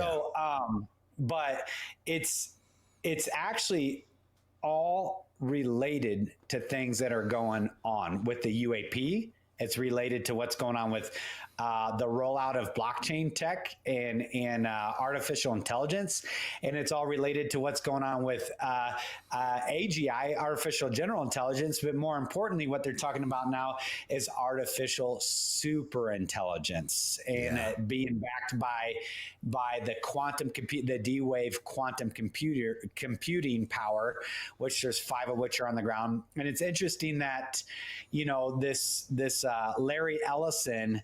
So, but it's actually all related to things that are going on with the UAP. It's related to what's going on with the rollout of blockchain tech and artificial intelligence, and it's all related to what's going on with AGI, artificial general intelligence. But more importantly, what they're talking about now is artificial super intelligence, and it being backed by the the D-Wave quantum computing power, which there's 5 of which are on the ground. And it's interesting that, you know, this Larry Ellison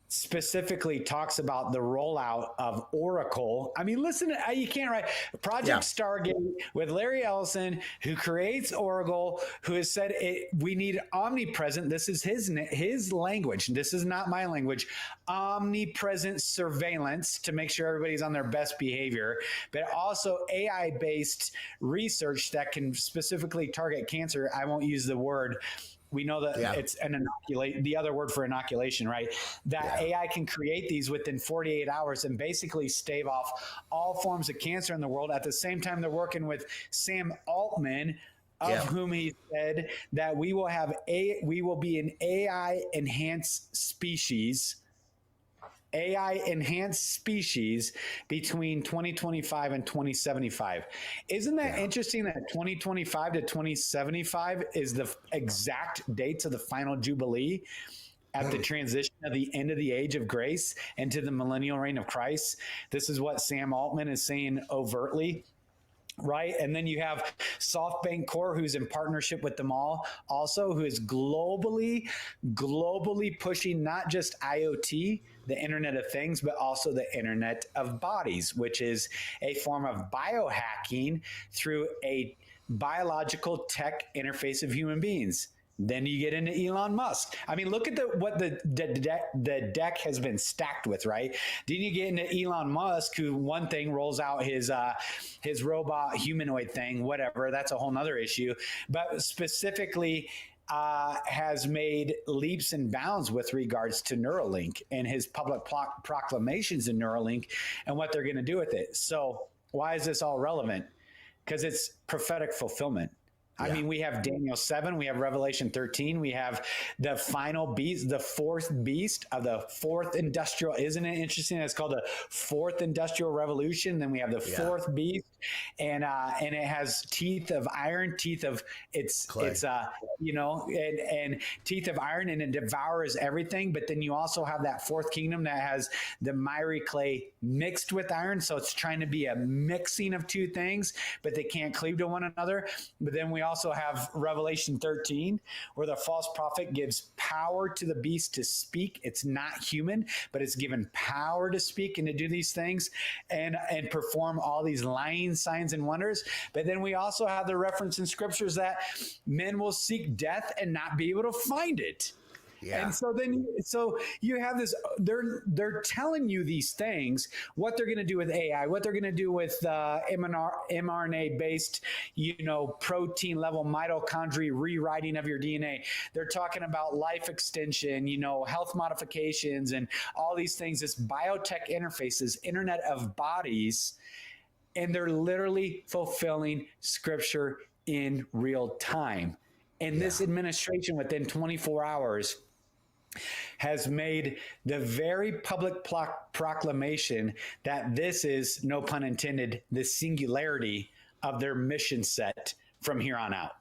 specifically talks about the rollout of Oracle. I mean, listen, you can't write Project Stargate with Larry Ellison, who creates Oracle, who has said we need omnipresent. This is his language. This is not my language. Omnipresent surveillance to make sure everybody's on their best behavior, but also AI-based research that can specifically target cancer. I won't use the word. We know that it's the other word for inoculation, right? That AI can create these within 48 hours and basically stave off all forms of cancer in the world. At the same time, they're working with Sam Altman, of whom he said that we will be an AI enhanced species between 2025 and 2075. Isn't that interesting that 2025 to 2075 is the exact dates of the final Jubilee at the transition of the end of the age of grace into the millennial reign of Christ? This is what Sam Altman is saying overtly. Right. And then you have SoftBank Corp, who's in partnership with them all, also, who is globally pushing not just IoT, the Internet of Things, but also the Internet of Bodies, which is a form of biohacking through a biological tech interface of human beings. Then you get into Elon Musk. I mean, look at what the deck has been stacked with, right? Then you get into Elon Musk, who one thing rolls out his robot humanoid thing, whatever. That's a whole nother issue. But specifically, has made leaps and bounds with regards to Neuralink and his public proclamations in Neuralink and what they're going to do with it. So why is this all relevant? Because it's prophetic fulfillment. I mean, we have Daniel 7, we have Revelation 13, we have the final beast, the fourth beast of the fourth industrial. Isn't it interesting? It's called the fourth industrial revolution. Then we have the fourth beast, and it has teeth of iron, teeth of and teeth of iron, and it devours everything. But then you also have that fourth kingdom that has the miry clay mixed with iron. So it's trying to be a mixing of two things, but they can't cleave to one another. But then we also have Revelation 13, where the false prophet gives power to the beast to speak. It's not human, but it's given power to speak and to do these things and perform all these lying signs and wonders. But then we also have the reference in scriptures that men will seek death and not be able to find it. Yeah. And so you have this, they're telling you these things, what they're going to do with AI, what they're going to do with mRNA based, protein level mitochondria rewriting of your DNA. They're talking about life extension, health modifications and all these things, this biotech interfaces, Internet of Bodies, and they're literally fulfilling scripture in real time. And this administration within 24 hours has made the very public proclamation that this is, no pun intended, the singularity of their mission set from here on out.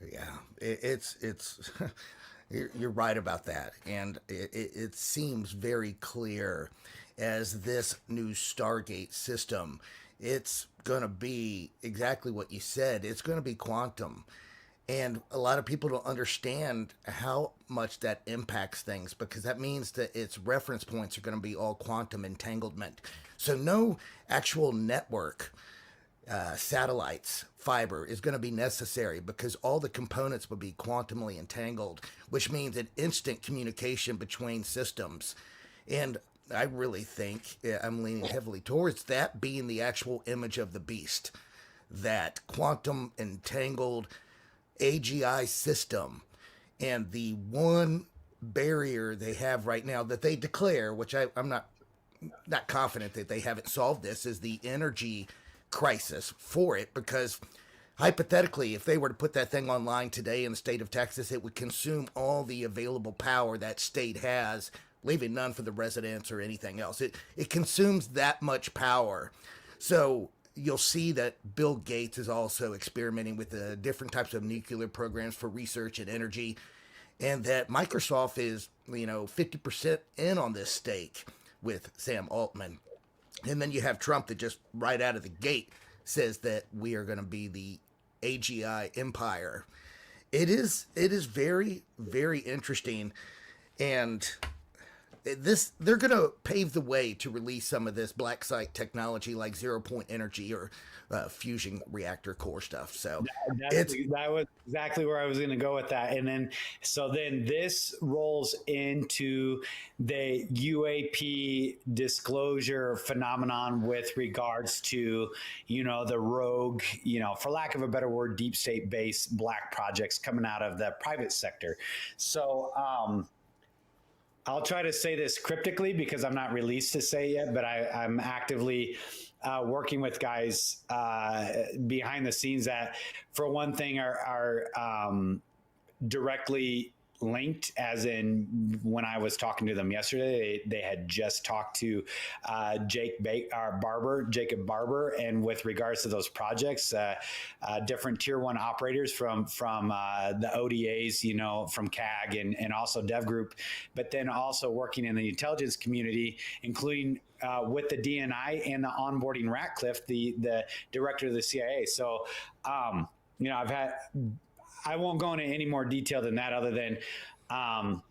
Yeah, it's you're right about that. And it seems very clear as this new Stargate system, it's going to be exactly what you said. It's going to be quantum. And a lot of people don't understand how much that impacts things, because that means that its reference points are going to be all quantum entanglement. So no actual network, satellites, fiber is going to be necessary, because all the components will be quantumly entangled, which means an instant communication between systems. And I really think I'm leaning heavily towards that being the actual image of the beast, that quantum entangled AGI system. And the one barrier they have right now that they declare, which I'm not not confident that they haven't solved this, is the energy crisis for it, because hypothetically, if they were to put that thing online today in the state of Texas, it would consume all the available power that state has, leaving none for the residents or anything else. It consumes that much power. So you'll see that Bill Gates is also experimenting with the different types of nuclear programs for research and energy, and that Microsoft is, 50% in on this stake with Sam Altman. And then you have Trump that just right out of the gate says that we are going to be the AGI empire. It is very, very interesting. And they're going to pave the way to release some of this black site technology like 0-point energy or fusion reactor core stuff. So that was exactly where I was going to go with that. And then this rolls into the UAP disclosure phenomenon with regards to, the rogue, for lack of a better word, deep state based black projects coming out of the private sector. So, I'll try to say this cryptically because I'm not released to say yet, but I'm actively working with guys behind the scenes that, for one thing, are directly linked, as in when I was talking to them yesterday, they had just talked to Jacob Barber, and with regards to those projects, different tier one operators from the ODAs, from CAG and also Dev Group, but then also working in the intelligence community, including with the DNI and the onboarding Ratcliffe, the director of the CIA. So, I won't go into any more detail than that, other than I'm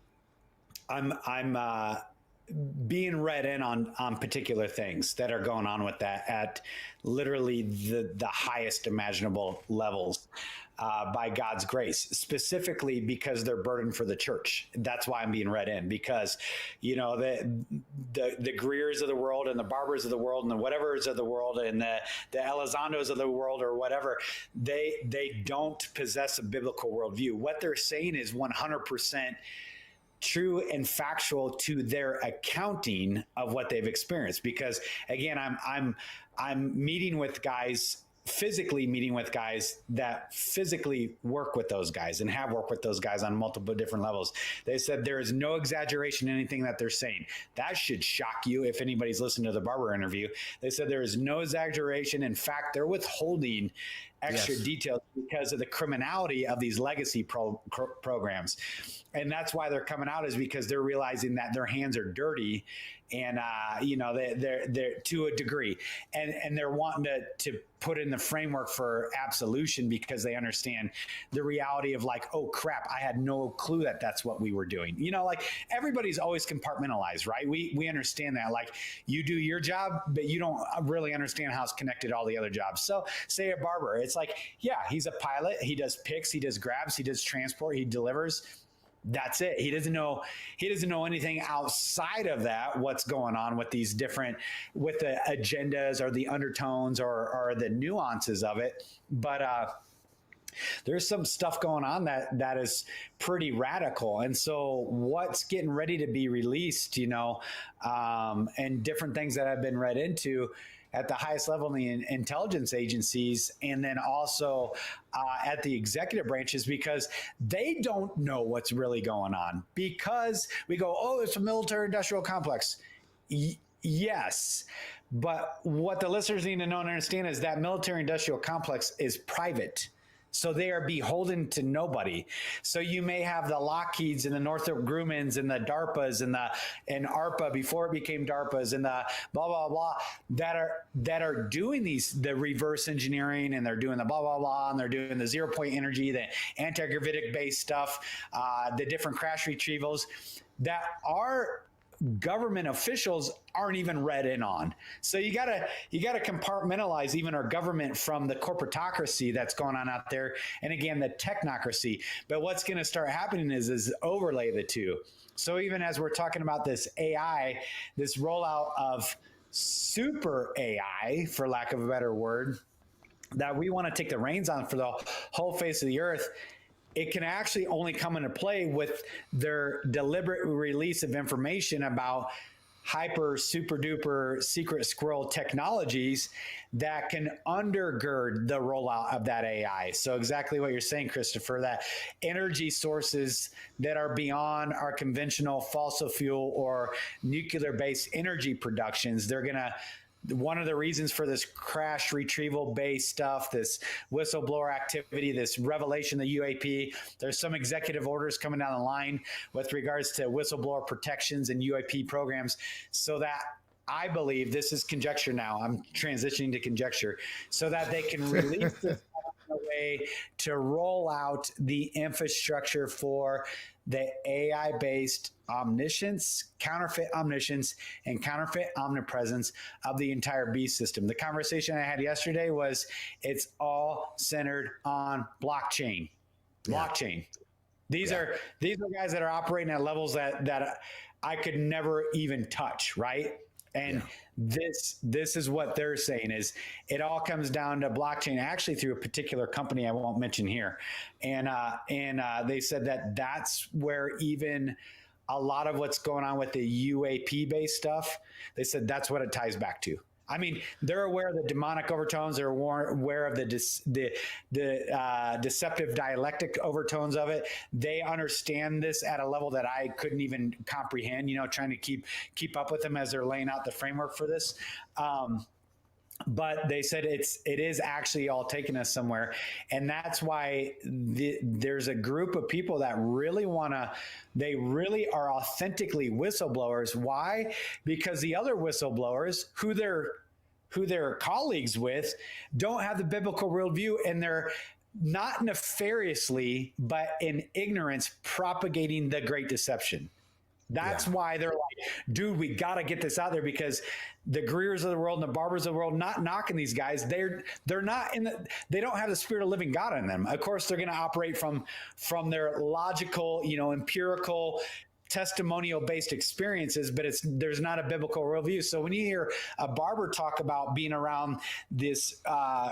being read in on particular things that are going on with that at literally the highest imaginable levels by God's grace, specifically because they're burdened for the church. That's why I'm being read in, because the Greers of the world and the Barbers of the world and the whatevers of the world and the Elizondos of the world or whatever, they don't possess a biblical worldview. What they're saying is 100% true and factual to their accounting of what they've experienced. Because again, I'm meeting with guys, physically meeting with guys that physically work with those guys and have worked with those guys on multiple different levels. They said there is no exaggeration in anything that they're saying. That should shock you if anybody's listened to the Barber interview. They said there is no exaggeration. In fact, they're withholding extra details because of the criminality of these legacy programs. And that's why they're coming out, is because they're realizing that their hands are dirty, and they're to a degree, and they're wanting to put in the framework for absolution because they understand the reality of, like, oh crap, I had no clue that that's what we were doing. Like, everybody's always compartmentalized, right? We understand that, like, you do your job, but you don't really understand how it's connected to all the other jobs. So say a barber, it's like, yeah, he's a pilot, he does picks, he does grabs, he does transport, he delivers. That's it. He doesn't know anything outside of that, what's going on with these different, with the agendas or the undertones or the nuances of it. But there's some stuff going on that is pretty radical. And so what's getting ready to be released, and different things that I've been read into at the highest level in the intelligence agencies, and then also at the executive branches, because they don't know what's really going on. Because we go, oh, it's a military industrial complex. Yes. But what the listeners need to know and understand is that military industrial complex is private. So they are beholden to nobody. So you may have the Lockheeds and the Northrop Grumman's and the DARPAs and ARPA before it became DARPAs and the blah, blah, blah, that are doing the reverse engineering, and they're doing the blah, blah, blah, and they're doing the 0-point energy, the anti-gravitic based stuff, the different crash retrievals that are government officials aren't even read in on. So you gotta compartmentalize even our government from the corporatocracy that's going on out there, and again, the technocracy. But what's going to start happening is overlay the two. So even as we're talking about this AI, this rollout of super AI, for lack of a better word, that we want to take the reins on for the whole face of the earth, it can actually only come into play with their deliberate release of information about hyper super duper secret squirrel technologies that can undergird the rollout of that AI. So exactly what you're saying, Christopher, that energy sources that are beyond our conventional fossil fuel or nuclear based energy productions, they're going to, one of the reasons for this crash retrieval based stuff, this whistleblower activity, this revelation of the UAP, there's some executive orders coming down the line with regards to whistleblower protections and UAP programs, so that I believe, this is conjecture now, I'm transitioning to conjecture, so that they can release this in a way to roll out the infrastructure for the AI-based omniscience, counterfeit omniscience, and counterfeit omnipresence of the entire beast system. The conversation I had yesterday was, it's all centered on blockchain. Blockchain. These are guys that are operating at levels that I could never even touch, right? And this is what they're saying, is it all comes down to blockchain, actually through a particular company I won't mention here. And they said that that's where even a lot of what's going on with the UAP based stuff, they said that's what it ties back to. I mean, they're aware of the demonic overtones. They're aware of the deceptive dialectic overtones of it. They understand this at a level that I couldn't even comprehend, you know, trying to keep up with them as they're laying out the framework for this. But they said it is actually all taking us somewhere. And that's why there's a group of people that really they really are authentically whistleblowers. Why? Because the other whistleblowers who they're colleagues with don't have the biblical worldview, and they're not nefariously, but in ignorance, propagating the great deception. That's why they're like, dude, we got to get this out there, because the Greers of the world and the Barbers of the world, not knocking these guys, they're not they don't have the spirit of living God in them. Of course, they're going to operate from their logical, you know, empirical, testimonial based experiences, but there's not a biblical worldview. So when you hear a barber talk about being around this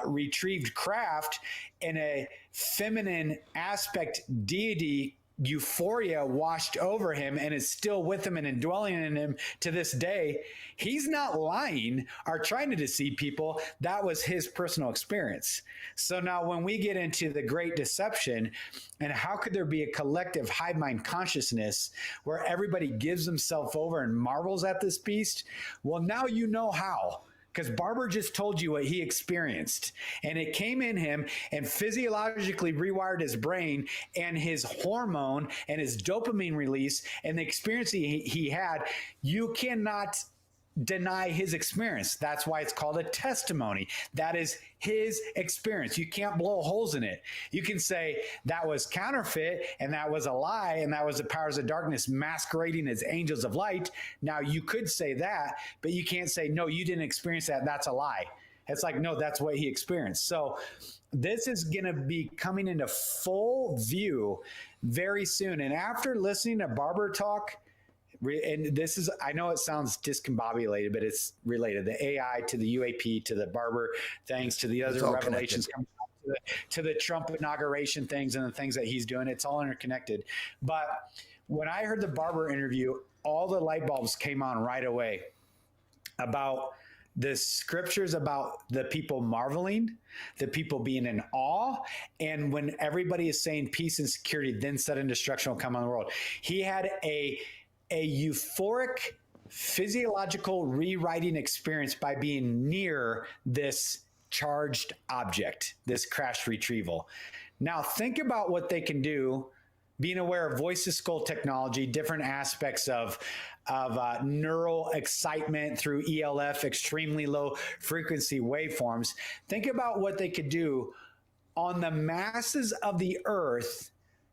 retrieved craft and a feminine aspect deity, euphoria washed over him and is still with him and indwelling in him to this day, he's not lying or trying to deceive people. That was his personal experience. So now when we get into the great deception, and how could there be a collective hive mind consciousness where everybody gives themselves over and marvels at this beast? Well, now you know how. Because Barber just told you what he experienced, and it came in him and physiologically rewired his brain and his hormone and his dopamine release and the experience he had. You cannot deny his experience. That's why it's called a testimony. That is his experience. You can't blow holes in it. You can say that was counterfeit and that was a lie and that was the powers of darkness masquerading as angels of light. Now you could say that, but you can't say, no, you didn't experience that. That's a lie. It's like, no, that's what he experienced. So this is going to be coming into full view very soon. And after listening to Barber talk, and this is, I know it sounds discombobulated, but it's related. The AI to the UAP to the Barber things to the other revelations coming out to the Trump inauguration things and the things that he's doing. It's all interconnected. But when I heard the Barber interview, all the light bulbs came on right away about the scriptures about the people marveling, the people being in awe. And when everybody is saying peace and security, then sudden destruction will come on the world. He had a euphoric physiological rewriting experience by being near this charged object, this crash retrieval. Now think about what they can do, being aware of voice to skull technology, different aspects of neural excitement through ELF, extremely low frequency waveforms. Think about what they could do on the masses of the earth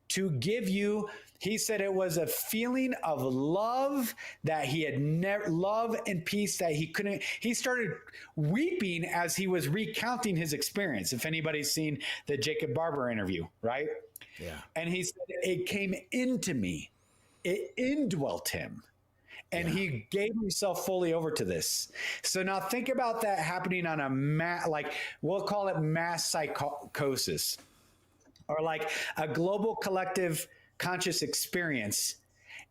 to give you, he said it was a feeling of love that he had never, love and peace that he couldn't, he started weeping as he was recounting his experience. If anybody's seen the Jacob Barber interview, right? Yeah. And he said, it came into me, it indwelt him. And he gave himself fully over to this. So now think about that happening on a like we'll call it mass psychosis, or like a global collective conscious experience.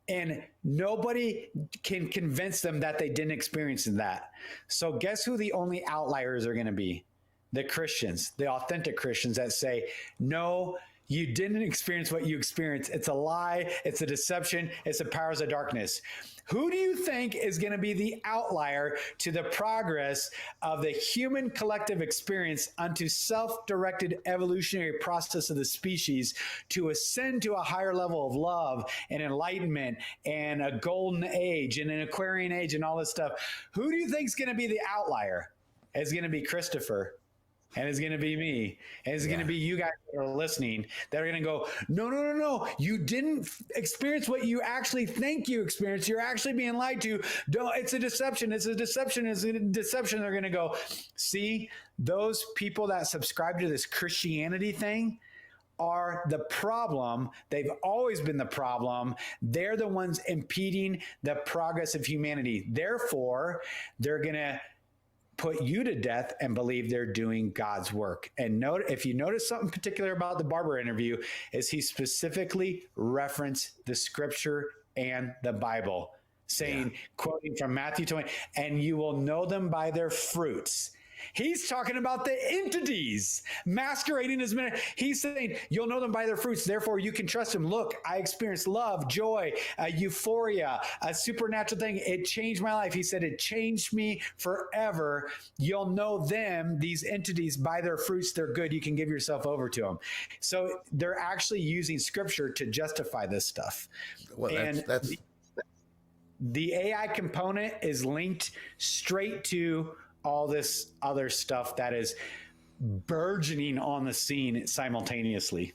And nobody can convince them that they didn't experience that. So guess who the only outliers are going to be? The Christians, the authentic Christians that say, no, you didn't experience what you experienced. It's a lie. It's a deception. It's the powers of darkness. Who do you think is going to be the outlier to the progress of the human collective experience unto self-directed evolutionary process of the species to ascend to a higher level of love and enlightenment and a golden age and an Aquarian age and all this stuff? Who do you think is going to be the outlier? It's going to be Christopher. And it's going to be me. And it's going to be you guys that are listening that are going to go, no. You didn't experience what you actually think you experienced. You're actually being lied to. It's a deception. It's a deception. It's a deception. They're going to go, see, those people that subscribe to this Christianity thing are the problem. They've always been the problem. They're the ones impeding the progress of humanity. Therefore, they're going to put you to death and believe they're doing God's work. And note, if you notice something particular about the Barber interview, is he specifically referenced the scripture and the Bible, saying, quoting from Matthew 20, and you will know them by their fruits. He's talking about the entities masquerading as men. He's saying, you'll know them by their fruits. Therefore, you can trust them. Look, I experienced love, joy, euphoria, a supernatural thing. It changed my life. He said, it changed me forever. You'll know them, these entities, by their fruits. They're good. You can give yourself over to them. So they're actually using scripture to justify this stuff. Well, the AI component is linked straight to all this other stuff that is burgeoning on the scene simultaneously.